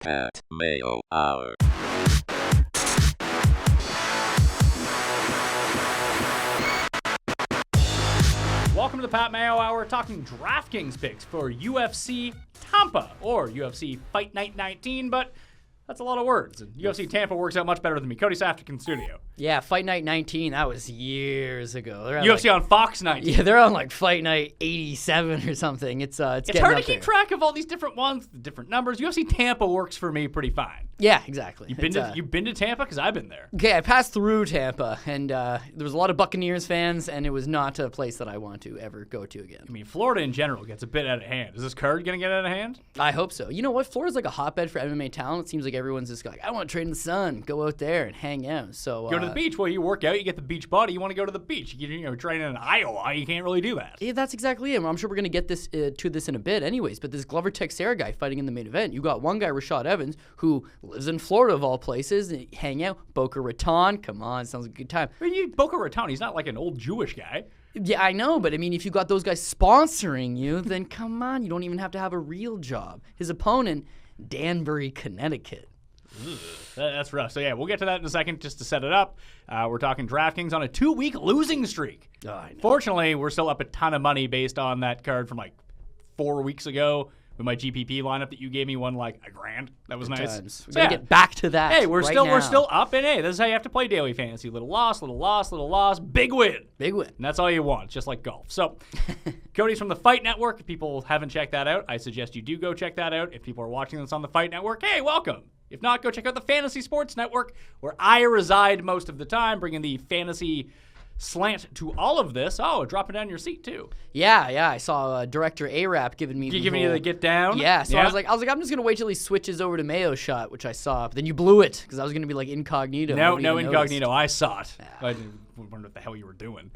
Pat Mayo Hour. Welcome to the Pat Mayo Hour, talking DraftKings picks for UFC Tampa, or UFC Fight Night 19, but that's a lot of words. And UFC Tampa works out much better than me. Cody Saftik in studio. Yeah, Fight Night 19, that was years ago. UFC on Fox 19. Yeah, they're on like Fight Night 87 or something. It's hard to keep track of all these different ones, the different numbers. UFC Tampa works for me pretty fine. Yeah, exactly. You've been to Tampa? Because I've been there. Okay, I passed through Tampa, and there was a lot of Buccaneers fans, and it was not a place that I want to ever go to again. I mean, Florida in general gets a bit out of hand. Is this card going to get out of hand? I hope so. You know what? Florida's like a hotbed for MMA talent. It seems like everyone's just like, I want to trade in the sun, go out there and hang out. So go to the beach. Well, you work out, you get the beach body, you want to go to the beach. You train in Iowa, you can't really do that. Yeah, that's exactly it. I'm sure we're going to get this to this in a bit anyways, but this Glover Teixeira guy fighting in the main event, you got one guy, Rashad Evans, who lives in Florida of all places, and hang out. Boca Raton, come on, sounds like a good time. I mean, Boca Raton, he's not like an old Jewish guy. Yeah, I know, but I mean, if you got those guys sponsoring you, then come on, you don't even have to have a real job. His opponent, Danbury, Connecticut. That's rough. So yeah, we'll get to that in a second just to set it up. We're talking DraftKings on a 2-week losing streak. Oh, I know. Fortunately, we're still up a ton of money based on that card from like 4 weeks ago. With my GPP lineup that you gave me, won like $1,000. That was nice. We gotta get back to that. Hey, we're right still up, and hey, this is how you have to play daily fantasy. Little loss, big win. Big win. And that's all you want, just like golf. So, Cody's from the Fight Network. If people haven't checked that out, I suggest you do go check that out. If people are watching this on the Fight Network, hey, welcome. If not, go check out the Fantasy Sports Network, where I reside most of the time, bringing the fantasy slant to all of this. Oh, dropping down your seat too. Yeah. I saw director A-Rap giving me you the get down. Yeah. So I was like, I'm just gonna wait till he switches over to Mayo shot, which I saw. But then you blew it because I was gonna be like incognito. No incognito. I saw it. Yeah. I wondered what the hell you were doing.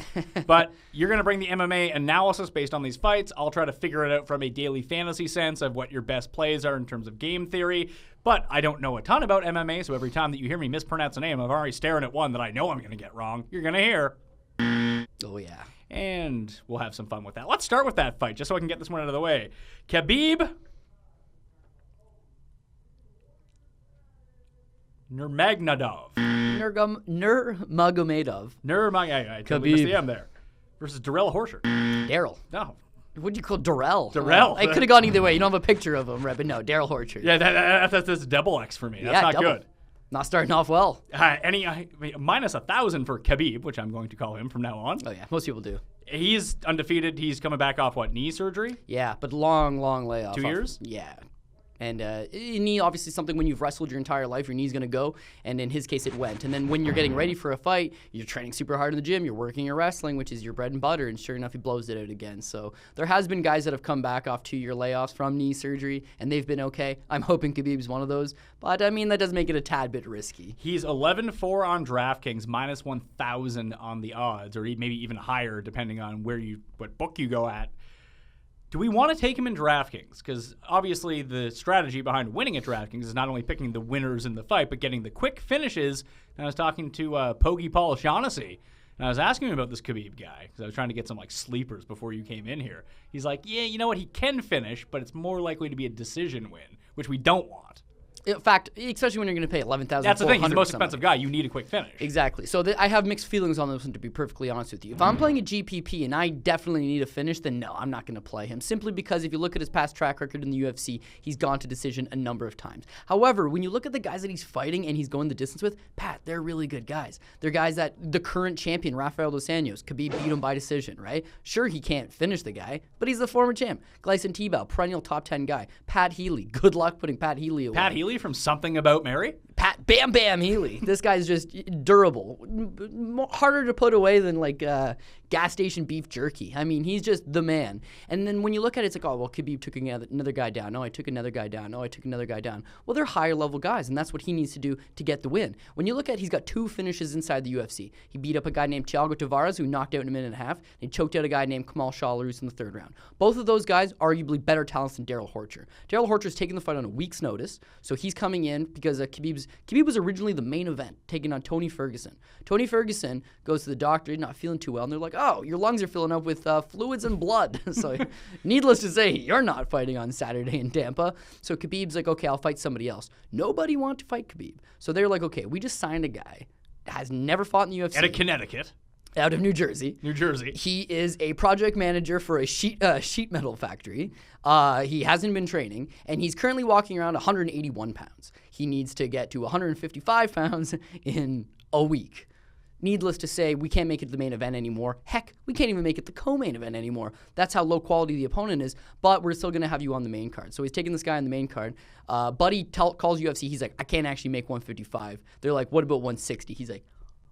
But you're gonna bring the MMA analysis based on these fights. I'll try to figure it out from a daily fantasy sense of what your best plays are in terms of game theory. But I don't know a ton about MMA, so every time that you hear me mispronounce a name, I'm already staring at one that I know I'm gonna get wrong. You're gonna hear. Oh, yeah. And we'll have some fun with that. Let's start with that fight, just so I can get this one out of the way. Khabib Nurmagomedov. Nurmagomedov. I totally missed the M there. Versus Darrell Horcher. Darrell. No. What'd you call Darrell? Darrell. I could have gone either way. You don't have a picture of him, right? But no, Darrell Horcher. Yeah, that's double X for me. That's not double. good. Not starting off well. Minus 1,000 for Khabib, which I'm going to call him from now on. Oh, yeah. Most people do. He's undefeated. He's coming back off, knee surgery? Yeah, but long layoff. 2 years? Yeah. And knee, obviously, something when you've wrestled your entire life, your knee's going to go. And in his case, it went. And then when you're getting ready for a fight, you're training super hard in the gym. You're working your wrestling, which is your bread and butter. And sure enough, he blows it out again. So there has been guys that have come back off 2-year layoffs from knee surgery, and they've been okay. I'm hoping Khabib's one of those. But, I mean, that does make it a tad bit risky. He's 11-4 on DraftKings, minus 1,000 on the odds, or maybe even higher, depending on what book you go at. Do we want to take him in DraftKings? Because obviously the strategy behind winning at DraftKings is not only picking the winners in the fight, but getting the quick finishes. And I was talking to Pogie Paul Shaughnessy, and I was asking him about this Khabib guy, because I was trying to get some sleepers before you came in here. He's like, yeah, you know what? He can finish, but it's more likely to be a decision win, which we don't want. In fact, especially when you're going to pay $11,400. That's the thing. He's the most expensive guy. You need a quick finish. Exactly. So I have mixed feelings on this one, to be perfectly honest with you. If I'm playing a GPP and I definitely need a finish, then no, I'm not going to play him. Simply because if you look at his past track record in the UFC, he's gone to decision a number of times. However, when you look at the guys that he's fighting and he's going the distance with, Pat, they're really good guys. They're guys that the current champion, Rafael dos Anjos, Khabib beat him by decision, right? Sure, he can't finish the guy, but he's the former champ. Gleison Tibau, perennial top 10 guy. Pat Healy, good luck putting Pat Healy away. Pat Healy from Something About Mary? Pat Bam Bam Healy. This guy's just durable. Harder to put away than gas station beef jerky. I mean, he's just the man. And then when you look at it, it's like, oh, well, Khabib took another guy down. No, I took another guy down. No, I took another guy down. Well, they're higher level guys, and that's what he needs to do to get the win. When you look at it, he's got 2 finishes inside the UFC. He beat up a guy named Thiago Tavares, who knocked out in a minute and a half. And he choked out a guy named Kamal Shaw-Larus in the 3rd round. Both of those guys, arguably better talents than Darrell Horcher. Darrell Horcher's taking the fight on a week's notice, so he's coming in because Khabib's Khabib was originally the main event, taking on Tony Ferguson. Tony Ferguson goes to the doctor, not feeling too well, and they're like, oh, your lungs are filling up with fluids and blood. So needless to say, you're not fighting on Saturday in Tampa. So Khabib's like, okay, I'll fight somebody else. Nobody wanted to fight Khabib. So they're like, okay, we just signed a guy that has never fought in the UFC. Out of Connecticut. Out of New Jersey. New Jersey. He is a project manager for a sheet metal factory. He hasn't been training, and he's currently walking around 181 pounds. He needs to get to 155 pounds in a week. Needless to say, we can't make it to the main event anymore. Heck, we can't even make it the co-main event anymore. That's how low quality the opponent is, but we're still going to have you on the main card. So he's taking this guy on the main card. Buddy calls UFC. He's like, I can't actually make 155. They're like, what about 160? He's like,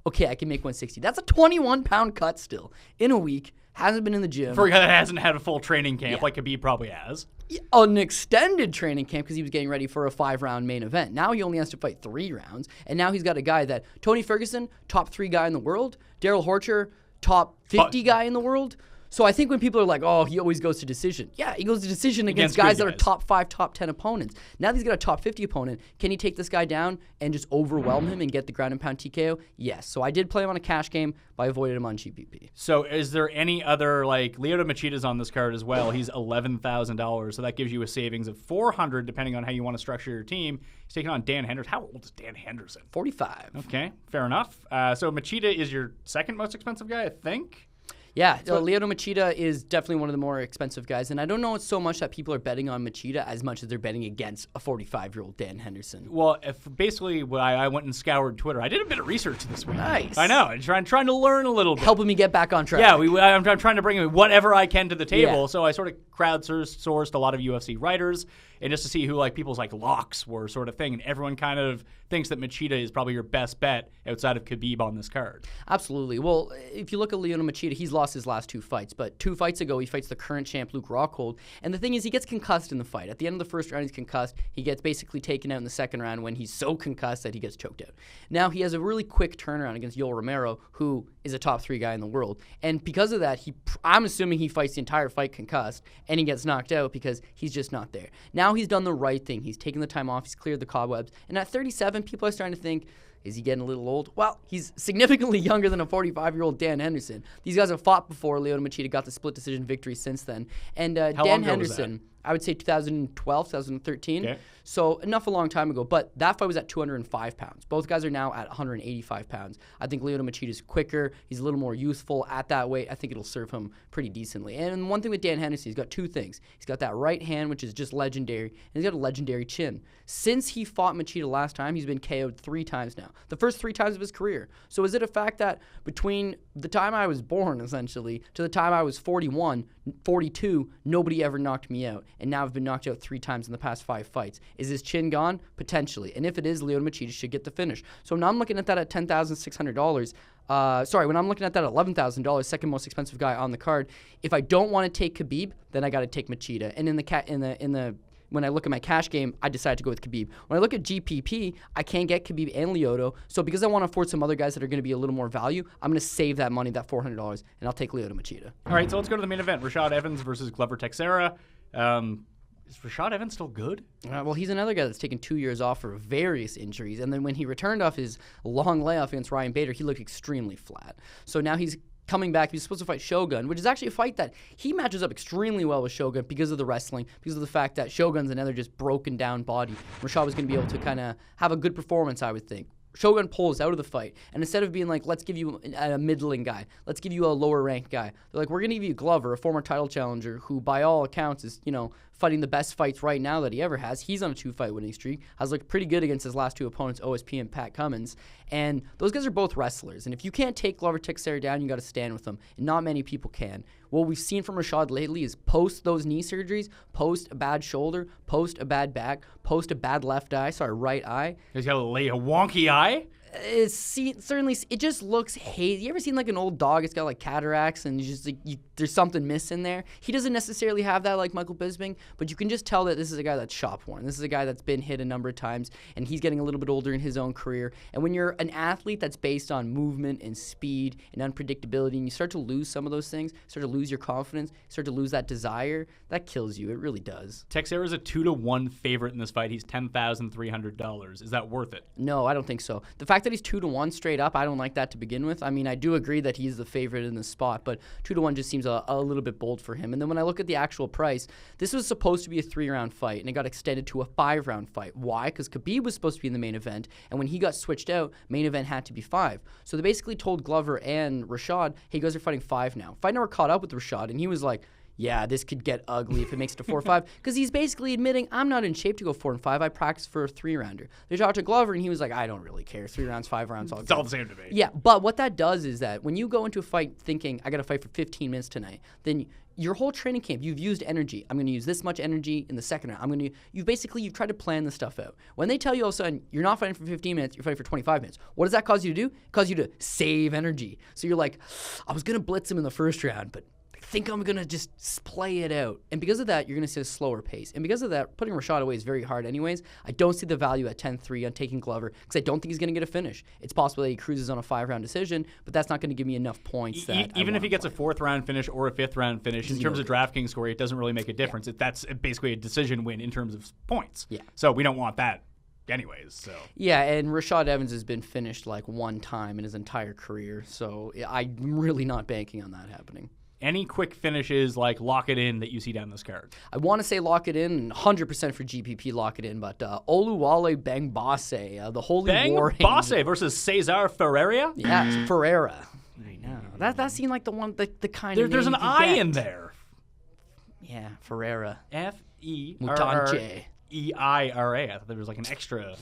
okay, I can make 160. That's a 21-pound cut still in a week. Hasn't been in the gym. For a guy that hasn't had a full training camp like Khabib probably has. An extended training camp because he was getting ready for a 5-round main event. Now he only has to fight 3 rounds. And now he's got a guy that, Tony Ferguson, top 3 guy in the world. Darrell Horcher, top 50 guy in the world. So I think when people are like, oh, he always goes to decision. Yeah, he goes to decision against guys that are top 5, top 10 opponents. Now that he's got a top 50 opponent. Can he take this guy down and just overwhelm him and get the ground and pound TKO? Yes. So I did play him on a cash game, but I avoided him on GPP. So is there any other, like, Lyoto Machida's on this card as well. He's $11,000. So that gives you a savings of $400 depending on how you want to structure your team. He's taking on Dan Henderson. How old is Dan Henderson? 45. Okay, fair enough. So Machida is your second most expensive guy, I think? Yeah, Lyoto Machida is definitely one of the more expensive guys, and I don't know it's so much that people are betting on Machida as much as they're betting against a 45-year-old Dan Henderson. Well, basically, I went and scoured Twitter. I did a bit of research this week. Nice. I know. I'm trying to learn a little bit. Helping me get back on track. Yeah, I'm trying to bring whatever I can to the table. Yeah. So I sort of crowdsourced a lot of UFC writers, and just to see who people's locks were sort of thing. And everyone kind of thinks that Machida is probably your best bet outside of Khabib on this card. Absolutely. Well, if you look at Lyoto Machida, he's lost his last 2 fights. But 2 fights ago, he fights the current champ, Luke Rockhold. And the thing is, he gets concussed in the fight. At the end of the first round, he's concussed. He gets basically taken out in the second round when he's so concussed that he gets choked out. Now, he has a really quick turnaround against Yoel Romero, who is a top 3 guy in the world. And because of that, I'm assuming he fights the entire fight concussed, and he gets knocked out because he's just not there. Now he's done the right thing. He's taken the time off. He's cleared the cobwebs. And at 37, people are starting to think, is he getting a little old? Well, he's significantly younger than a 45-year-old Dan Henderson. These guys have fought before. Lyoto Machida got the split decision victory since then. And Dan Henderson, I would say 2012, 2013. Okay. So enough a long time ago. But that fight was at 205 pounds. Both guys are now at 185 pounds. I think Lyoto Machida is quicker. He's a little more youthful at that weight. I think it'll serve him pretty decently. And one thing with Dan Henderson, he's got 2 things. He's got that right hand, which is just legendary, and he's got a legendary chin. Since he fought Machida last time, he's been KO'd 3 times now. The first 3 times of his career. So is it a fact that between the time I was born, essentially, to the time I was 41, 42, nobody ever knocked me out, and now I've been knocked out 3 times in the past 5 fights? Is his chin gone? Potentially. And if it is, Lyoto Machida should get the finish. So now I'm looking at that at $10,600. When I'm looking at that at $11,000, second most expensive guy on the card. If I don't want to take Khabib, then I got to take Machida. And when I look at my cash game, I decide to go with Khabib. When I look at GPP, I can't get Khabib and Lyoto. So because I want to afford some other guys that are going to be a little more value, I'm going to save that money, that $400, and I'll take Lyoto Machida. All right, so let's go to the main event. Rashad Evans versus Glover Teixeira. Is Rashad Evans still good? Well, he's another guy that's taken 2 years off for various injuries. And then when he returned off his long layoff against Ryan Bader, he looked extremely flat. So now he's coming back. He's supposed to fight Shogun, which is actually a fight that he matches up extremely well with Shogun because of the wrestling, because of the fact that Shogun's another just broken down body. Rashad was going to be able to kind of have a good performance, I would think. Shogun pulls out of the fight, and instead of being like, let's give you a middling guy, let's give you a lower ranked guy, they're like, we're going to give you Glover, a former title challenger who by all accounts is, fighting the best fights right now that he ever has. He's on a 2-fight winning streak, has looked pretty good against his last 2 opponents, OSP and Pat Cummins, and those guys are both wrestlers, and if you can't take Glover Teixeira down, you got to stand with him, and not many people can. What we've seen from Rashad lately is post those knee surgeries, post a bad shoulder, post a bad back, post a bad right eye. He's got a wonky eye? Certainly, it just looks hazy. You ever seen like an old dog? It's got like cataracts, and there's something missing there. He doesn't necessarily have that like Michael Bisping, but you can just tell that this is a guy that's shop worn. This is a guy that's been hit a number of times, and he's getting a little bit older in his own career. And when you're an athlete that's based on movement and speed and unpredictability, and you start to lose some of those things, start to lose your confidence, start to lose that desire, that kills you. It really does. Teixeira is a 2-1 favorite in this fight. He's $10,300. Is that worth it? No, I don't think so. The fact that he's 2-1 straight up, I don't like that to begin with. I mean, I do agree that he's the favorite in this spot, but 2-1 just seems a little bit bold for him. And then when I look at the actual price, this was supposed to be a 3-round fight, and it got extended to a 5-round fight. Why? Because Khabib was supposed to be in the main event, and when he got switched out, main event had to be 5. So they basically told Glover and Rashad, hey, you guys are fighting 5 now. Fight Network caught up with Rashad, and he was like, yeah, this could get ugly if it makes it to 4 or 5, because he's basically admitting, I'm not in shape to go 4 and 5. I practice for a 3-rounder. They talked to Glover, and he was like, I don't really care. 3 rounds, 5 rounds, It's all the same to me. Yeah, but what that does is that when you go into a fight thinking, I got to fight for 15 minutes tonight, then your whole training camp, you've used energy. I'm going to use this much energy in the second round. You've tried to plan the stuff out. When they tell you all of a sudden, you're not fighting for 15 minutes, you're fighting for 25 minutes, what does that cause you to do? It causes you to save energy. So you're like, I was going to blitz him in the first round, but I think I'm going to just play it out. And because of that, you're going to see a slower pace. And because of that, putting Rashad away is very hard anyways. I don't see the value at 10-3 on taking Glover because I don't think he's going to get a finish. It's possible that he cruises on a 5-round decision, but that's not going to give me enough points. Even if he gets a 4th-round finish or a 5th-round finish, in terms of DraftKings score, it doesn't really make a difference. Yeah. That's basically a decision win in terms of points. Yeah. So we don't want that anyways. So yeah, and Rashad Evans has been finished like 1 time in his entire career, so I'm really not banking on that happening. Any quick finishes, like lock it in, that you see down this card? I want to say lock it in, and 100% for GPP lock it in, but Oluwale Bamgbose, the Holy War. Bamgbose versus Cezar Ferreira? Yeah, it's Ferreira. I know. That seemed like the one, the kind of There's an I in there. Yeah, Ferreira. F-E-R-R-E-I-R-A. I thought there was like an extra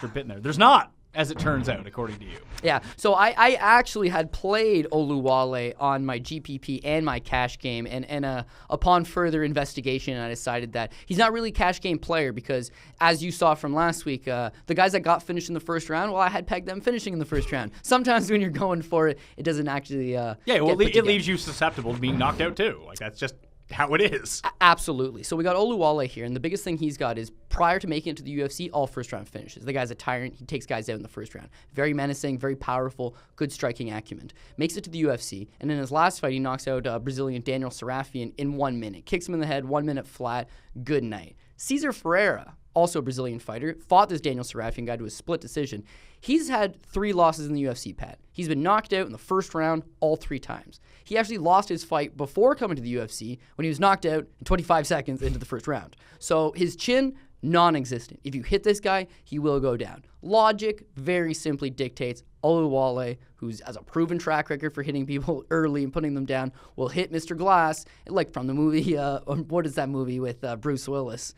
bit in there. There's not, as it turns out, according to you. Yeah, so I actually had played Oluwale on my GPP and my cash game, and upon further investigation, I decided that he's not really a cash game player because, as you saw from last week, the guys that got finished in the first round, well, I had pegged them finishing in the first round. Sometimes when you're going for it, it doesn't actually it leaves you susceptible to being knocked out too. Like, that's just how it is. Absolutely. So we got Oluwale here, and the biggest thing he's got is prior to making it to the UFC, all first-round finishes. The guy's a tyrant. He takes guys out in the first round. Very menacing, very powerful, good striking acumen. Makes it to the UFC, and in his last fight, he knocks out Brazilian Daniel Sarafian in 1 minute. Kicks him in the head, 1 minute flat. Good night. Cezar Ferreira, also a Brazilian fighter, fought this Daniel Sarafian guy to a split decision. He's had 3 losses in the UFC, Pat. He's been knocked out in the first round all 3 times. He actually lost his fight before coming to the UFC when he was knocked out in 25 seconds into the first round. So his chin, non-existent. If you hit this guy, he will go down. Logic very simply dictates Oluwale, who's has a proven track record for hitting people early and putting them down, will hit Mr. Glass, like from the movie, what is that movie with Bruce Willis?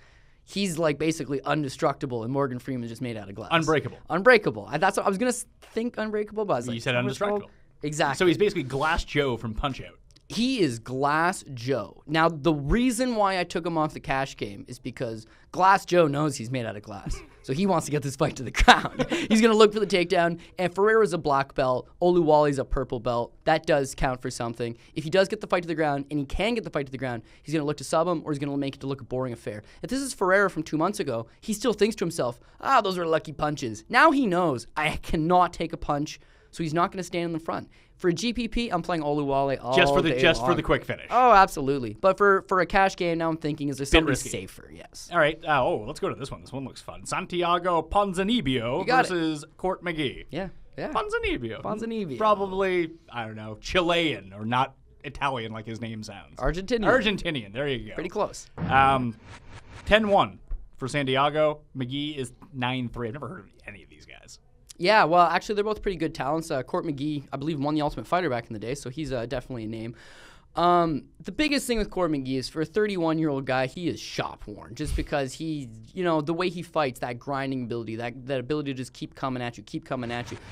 He's like basically indestructible, and Morgan Freeman's just made out of glass. Unbreakable. That's what I was gonna think. Unbreakable, but I was like, you said indestructible. Exactly. So he's basically Glass Joe from Punch-Out. He is Glass Joe. Now, the reason why I took him off the cash game is because Glass Joe knows he's made out of glass. So he wants to get this fight to the ground. He's going to look for the takedown. And Ferreira's a black belt. Oluwale's a purple belt. That does count for something. If he does get the fight to the ground, and he can get the fight to the ground, he's going to look to sub him, or he's going to make it to look a boring affair. If this is Ferreira from 2 months ago, he still thinks to himself, those are lucky punches. Now he knows, I cannot take a punch, so he's not going to stand in the front. For a GPP, I'm playing Oluwale all day long. For the quick finish. Oh, absolutely. But for a cash game, now I'm thinking, is there something safer? Yes. All right. Let's go to this one. This one looks fun. Santiago Ponzinibbio versus Court McGee. Yeah. Ponzinibbio. Probably, I don't know, Chilean or not Italian like his name sounds. Argentinian. There you go. Pretty close. 10-1 for Santiago. McGee is 9-3. I've never heard of any of these guys. Yeah, well, actually, they're both pretty good talents. Court McGee, I believe, won the Ultimate Fighter back in the day, so he's definitely a name. The biggest thing with Corey McGee is for a 31-year-old guy, he is shop worn just because he, the way he fights, that grinding ability, that ability to just keep coming at you.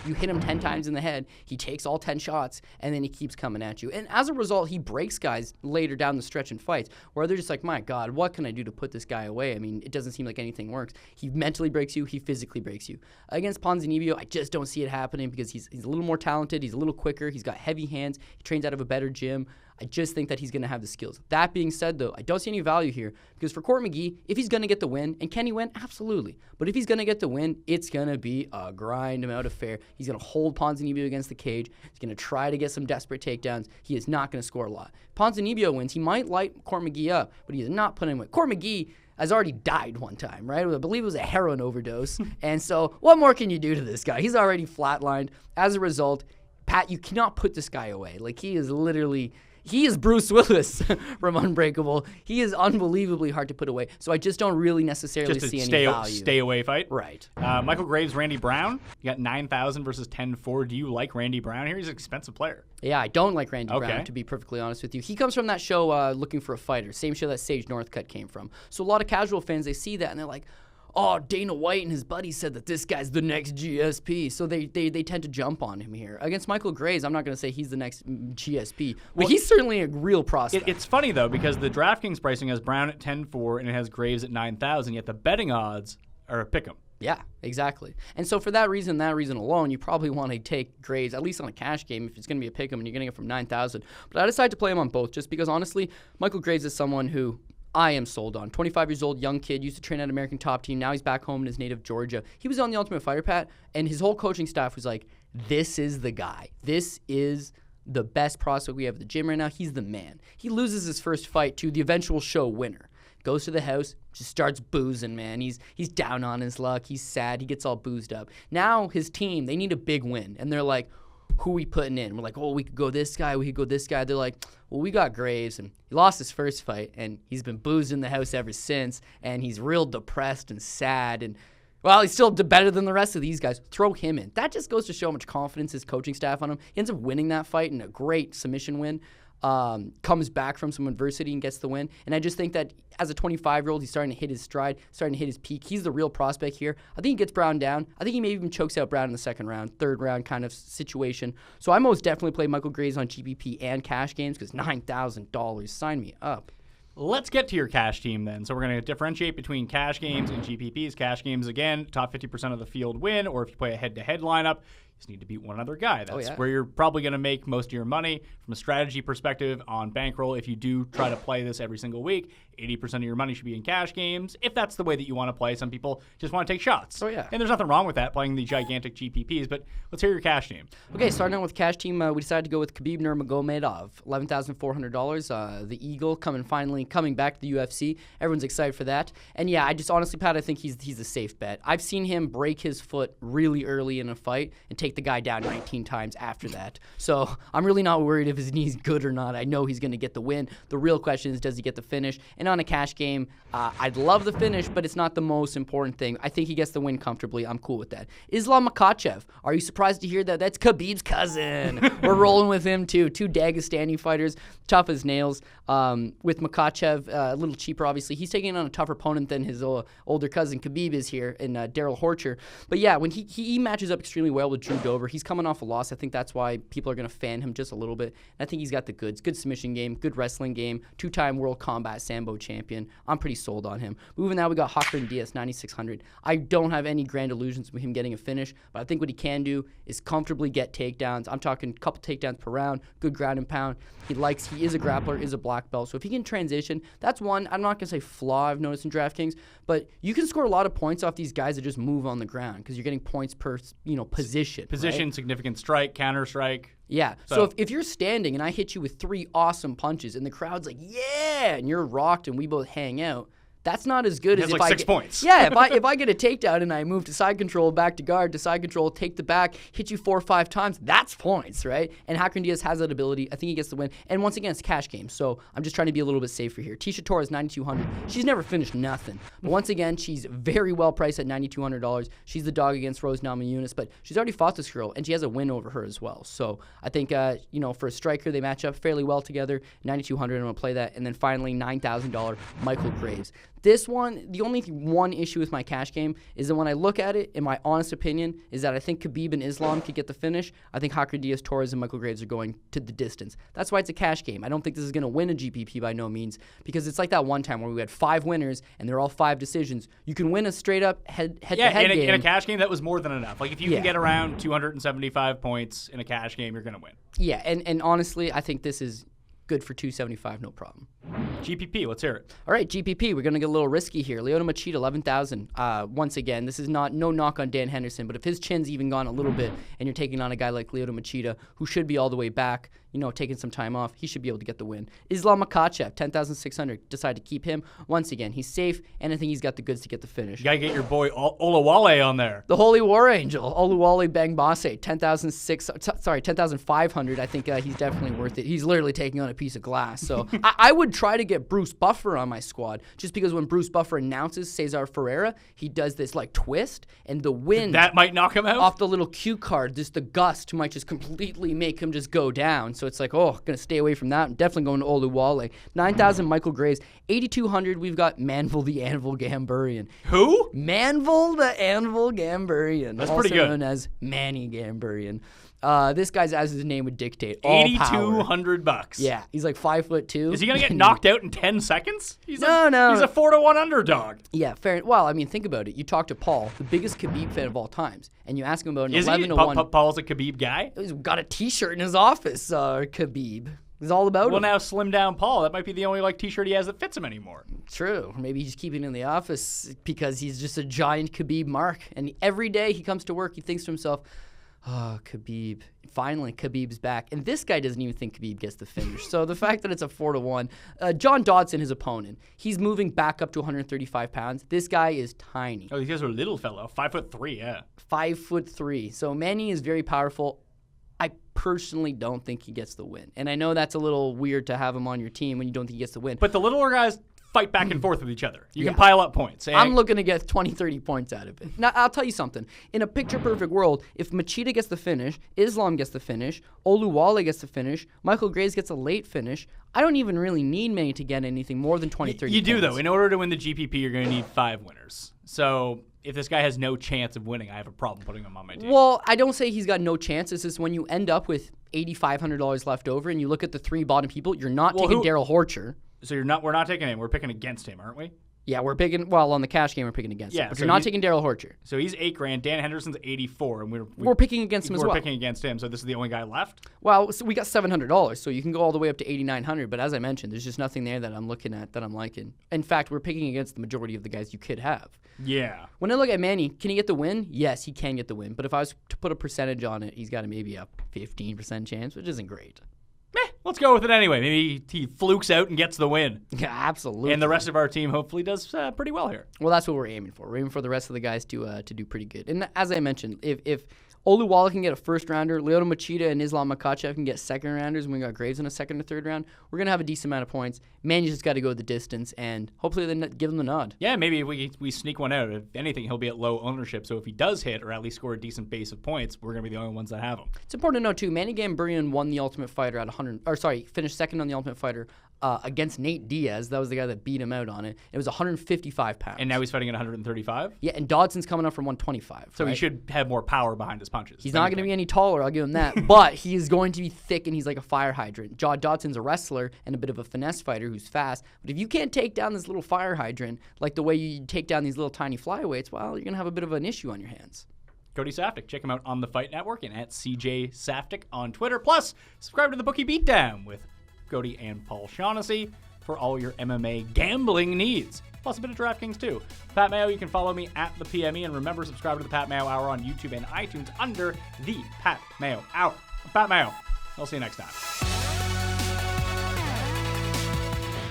You hit him 10 times in the head, he takes all 10 shots, and then he keeps coming at you. And as a result, he breaks guys later down the stretch in fights where they're just like, my God, what can I do to put this guy away? I mean, it doesn't seem like anything works. He mentally breaks you, he physically breaks you. Against Ponzinibbio, I just don't see it happening because he's a little more talented, he's a little quicker, he's got heavy hands, he trains out of a better gym. I just think that he's going to have the skills. That being said, though, I don't see any value here because for Corey McGee, if he's going to get the win, and can he win? Absolutely. But if he's going to get the win, it's going to be a grind amount affair. He's going to hold Ponzinibbio against the cage. He's going to try to get some desperate takedowns. He is not going to score a lot. If Ponzinibbio wins, he might light Corey McGee up, but he is not putting him away. Corey McGee has already died one time, right? I believe it was a heroin overdose. And so what more can you do to this guy? He's already flatlined. As a result, Pat, you cannot put this guy away. Like, he is Bruce Willis from Unbreakable. He is unbelievably hard to put away. So I just don't really necessarily see any value. Stay away fight. Right. Michael Graves, Randy Brown. You got 9,000 versus 10-4. Do you like Randy Brown here? He's an expensive player. Yeah, I don't like Randy Brown, to be perfectly honest with you. He comes from that show, Looking for a Fighter, same show that Sage Northcutt came from. So a lot of casual fans, they see that and they're like, oh, Dana White and his buddy said that this guy's the next GSP. So they tend to jump on him here. Against Michael Graves, I'm not going to say he's the next GSP, but he's certainly a real prospect. It's funny, though, because the DraftKings pricing has Brown at 10-4 and it has Graves at 9,000, yet the betting odds are a pick 'em. Yeah, exactly. And so for that reason alone, you probably want to take Graves, at least on a cash game, if it's going to be a pick 'em and you're getting it from 9,000. But I decided to play him on both just because, honestly, Michael Graves is someone who I am sold on. 25 years old, young kid, used to train at American Top Team. Now he's back home in his native Georgia. He was on The Ultimate Fighter, Pat, and his whole coaching staff was like, this is the guy. This is the best prospect we have at the gym right now. He's the man. He loses his first fight to the eventual show winner. Goes to the house, just starts boozing, man. He's down on his luck. He's sad. He gets all boozed up. Now his team, they need a big win, and they're like, who are we putting in? We're like, oh, we could go this guy, we could go this guy. They're like, well, we got Graves, and he lost his first fight, and he's been boozed in the house ever since, and he's real depressed and sad, and, well, he's still better than the rest of these guys. Throw him in. That just goes to show how much confidence his coaching staff on him. He ends up winning that fight in a great submission win. Comes back from some adversity and gets the win. And I just think that as a 25-year-old, he's starting to hit his stride, starting to hit his peak. He's the real prospect here. I think he gets Brown down. I think he maybe even chokes out Brown in the second round, third round kind of situation. So I most definitely play Michael Graves on GPP and cash games because $9,000. Sign me up. Let's get to your cash team then. So we're going to differentiate between cash games and GPPs. Cash games, again, top 50% of the field win, or if you play a head-to-head lineup, you just need to beat one other guy. That's where you're probably going to make most of your money from a strategy perspective on bankroll. If you do try to play this every single week, 80% of your money should be in cash games, if that's the way that you want to play. Some people just want to take shots. Oh, yeah. And there's nothing wrong with that, playing the gigantic GPPs, but let's hear your cash team. Okay, starting out with cash team, we decided to go with Khabib Nurmagomedov, $11,400. The Eagle finally coming back to the UFC. Everyone's excited for that. And yeah, I just honestly, Pat, I think he's a safe bet. I've seen him break his foot really early in a fight and take the guy down 19 times after that. So I'm really not worried if his knee's good or not. I know he's going to get the win. The real question is, does he get the finish? And on a cash game, I'd love the finish, but it's not the most important thing. I think he gets the win comfortably. I'm cool with that. Islam Makhachev. Are you surprised to hear that? That's Khabib's cousin. We're rolling with him too. Two Dagestani fighters, tough as nails. With Makhachev, a little cheaper, obviously. He's taking on a tougher opponent than his older cousin Khabib is here in Darrell Horcher. But yeah, when he matches up extremely well with Drew Dober. He's coming off a loss. I think that's why people are going to fan him just a little bit. And I think he's got the goods. Good submission game, good wrestling game, two-time World Combat Sambo champion. I'm pretty sold on him. Moving now, we got Hacran Diaz, 9,600. I don't have any grand illusions with him getting a finish, but I think what he can do is comfortably get takedowns. I'm talking a couple takedowns per round, good ground and pound. He is a grappler, is a black belt. So if he can transition, that's one, I'm not going to say flaw I've noticed in DraftKings, but you can score a lot of points off these guys that just move on the ground because you're getting points per, position. Position, right? Significant strike, counter strike. Yeah. So if you're standing and I hit you with 3 awesome punches and the crowd's like, yeah, and you're rocked and we both hang out, That's not as good He as has if like I 6 get, points. Yeah, if I get a takedown and I move to side control, back to guard, to side control, take the back, hit you 4 or 5 times, that's points, right? And Hacran Diaz has that ability. I think he gets the win. And once again, it's cash game, so I'm just trying to be a little bit safer here. Tecia Torres, 9,200. She's never finished nothing. But once again, she's very well priced at $9,200. She's the dog against Rose Namajunas, but she's already fought this girl, and she has a win over her as well. So I think, for a striker, they match up fairly well together. 9,200, I'm going to play that. And then finally, $9,000, Michael Graves. This one, the only one issue with my cash game is that when I look at it, in my honest opinion, is that I think Khabib and Islam could get the finish. I think Hacran Diaz, Torres, and Michael Graves are going to the distance. That's why it's a cash game. I don't think this is going to win a GPP by no means, because it's like that one time where we had 5 winners and they're all 5 decisions. You can win a straight up head-to-head game. In a cash game, that was more than enough. Like if you can get around 275 points in a cash game, you're going to win. Yeah, and honestly, I think this is good for 275, no problem. GPP, let's hear it. All right, GPP, we're going to get a little risky here. Lyoto Machida, 11,000. Once again, this is no knock on Dan Henderson, but if his chin's even gone a little bit and you're taking on a guy like Lyoto Machida, who should be all the way back, taking some time off, he should be able to get the win. Islam Makhachev, 10,600. Decide to keep him. Once again, he's safe, and I think he's got the goods to get the finish. You got to get your boy Oluwale on there. The Holy War Angel, Oluwale Bamgbose, 10,500. I think he's definitely worth it. He's literally taking on a piece of glass. So I would try to get Bruce Buffer on my squad, just because when Bruce Buffer announces Cezar Ferreira, he does this like twist, and the wind that might knock him out off the little cue card. Just the gust might just completely make him just go down. So it's like, gonna stay away from that. I'm definitely going to Oluwale. 9,000, Michael Graves. 8,200, we've got Manville the Anvil Gamburyan. Who? Manville the Anvil Gamburyan. That's also pretty good. known as Manny Gamburyan. This guy's, as his name would dictate, $8,200. Yeah, he's like 5'2". Is he gonna get knocked out in 10 seconds? No. He's a 4-1 underdog. Yeah, fair. Well, I mean, think about it. You talk to Paul, the biggest Khabib fan of all times, and you ask him about an 11-1. Paul's a Khabib guy? He's got a T-shirt in his office. Khabib. It's all about him. Well, now slim down Paul. That might be the only T-shirt he has that fits him anymore. True. Or maybe he's keeping it in the office because he's just a giant Khabib mark, and every day he comes to work, he thinks to himself, "Oh, Khabib. Finally, Khabib's back." And this guy doesn't even think Khabib gets the finish. So the fact that it's a 4-1. John Dodson, his opponent, he's moving back up to 135 pounds. This guy is tiny. Oh, these guys are a little fellow. 5'3", yeah. 5'3". So Manny is very powerful. I personally don't think he gets the win. And I know that's a little weird to have him on your team when you don't think he gets the win. But the littler guys fight back and forth with each other. You can pile up points. I'm looking to get 20, 30 points out of it. Now, I'll tell you something. In a picture-perfect world, if Machida gets the finish, Islam gets the finish, Oluwale gets the finish, Michael Graves gets a late finish, I don't even really need Manny to get anything more than 20, 30 points. You do, though. In order to win the GPP, you're going to need 5 winners. So if this guy has no chance of winning, I have a problem putting him on my team. Well, I don't say he's got no chances. It's when you end up with $8,500 left over and you look at the 3 bottom people, you're not taking Darrell Horcher. So we're not taking him. We're picking against him, aren't we? Yeah, we're picking. Well, on the cash game, we're picking against him. But you're not taking Darrell Horcher. So he's $8,000. Dan Henderson's 84, and we're picking against him as well. We're picking against him. So this is the only guy left. Well, so we got $700, so you can go all the way up to $8,900. But as I mentioned, there's just nothing there that I'm looking at that I'm liking. In fact, we're picking against the majority of the guys you could have. Yeah. When I look at Manny, can he get the win? Yes, he can get the win. But if I was to put a percentage on it, he's got maybe a 15% chance, which isn't great. Let's go with it anyway. Maybe he flukes out and gets the win. Yeah, absolutely. And the rest of our team hopefully does pretty well here. Well, that's what we're aiming for. We're aiming for the rest of the guys to do pretty good. And as I mentioned, if Oluwale can get a first rounder, Lyoto Machida and Islam Makhachev can get second rounders, and we got Graves in a second or third round, we're going to have a decent amount of points. Man, you just got to go the distance, and hopefully they give him the nod. Yeah, maybe we sneak one out. If anything, he'll be at low ownership, so if he does hit or at least score a decent base of points, we're going to be the only ones that have him. It's important to know, too, Manny Gamburyan won the Ultimate Fighter at finished second on the Ultimate Fighter against Nate Diaz. That was the guy that beat him out on it. It was 155 pounds. And now he's fighting at 135? Yeah, and Dodson's coming up from 125. So he should have more power behind his punches. He's not going to be any taller, I'll give him that. But he is going to be thick, and he's like a fire hydrant. Dodson's a wrestler and a bit of a finesse fighter who's fast. But if you can't take down this little fire hydrant like the way you take down these little tiny flyweights, well, you're going to have a bit of an issue on your hands. Cody Saftik. Check him out on the Fight Network and at CJ Saftik on Twitter. Plus, subscribe to the Bookie Beatdown with Cody and Paul Shaughnessy for all your MMA gambling needs. Plus a bit of DraftKings too. Pat Mayo, you can follow me at the PME, and remember, subscribe to the Pat Mayo Hour on YouTube and iTunes under the Pat Mayo Hour. I'm Pat Mayo. I'll see you next time.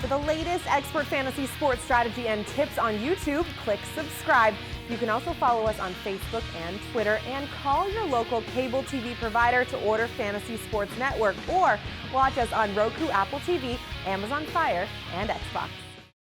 The the latest expert fantasy sports strategy and tips on YouTube, click subscribe. You can also follow us on Facebook and Twitter, and call your local cable TV provider to order Fantasy Sports Network, or watch us on Roku, Apple TV, Amazon Fire, and Xbox.